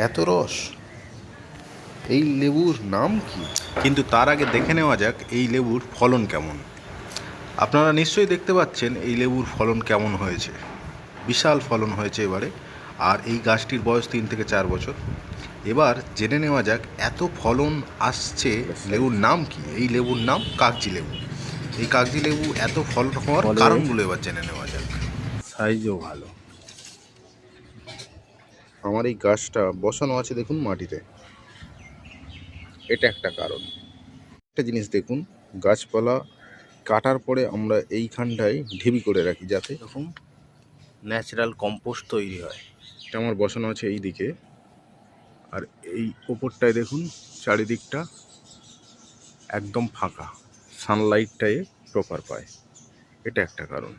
এত রস! এই লেবুর নাম কি? কিন্তু তার আগে দেখে নেওয়া যাক এই লেবুর ফলন কেমন। আপনারা নিশ্চয়ই দেখতে পাচ্ছেন এই লেবুর ফলন কেমন হয়েছে। বিশাল ফলন হয়েছে এবারে। আর এই গাছটির বয়স 3 থেকে 4 বছর। এবার জেনে নেওয়া যাক এত ফলন আসছে লেবুর নাম কি। এই লেবুর নাম কাগজি লেবু। এই কাগজি লেবু এত ফলন হওয়ার কারণগুলো এবার জেনে নেওয়া যাক। সাইজও ভালো। আমার এই গাছটা বসানো আছে দেখুন মাটিতে, এটা একটা কারণ। একটা জিনিস দেখুন, গাছপালা কাটার পরে আমরা এইখানটায় ঢিবি করে রাখি যাতে এরকম ন্যাচারাল কম্পোস্ট তৈরি হয়। এটা আমার বসানো আছে এই দিকে। আর এই ওপরটায় দেখুন চারিদিকটা একদম ফাঁকা, সানলাইটটায় প্রপার পায়, এটা একটা কারণ।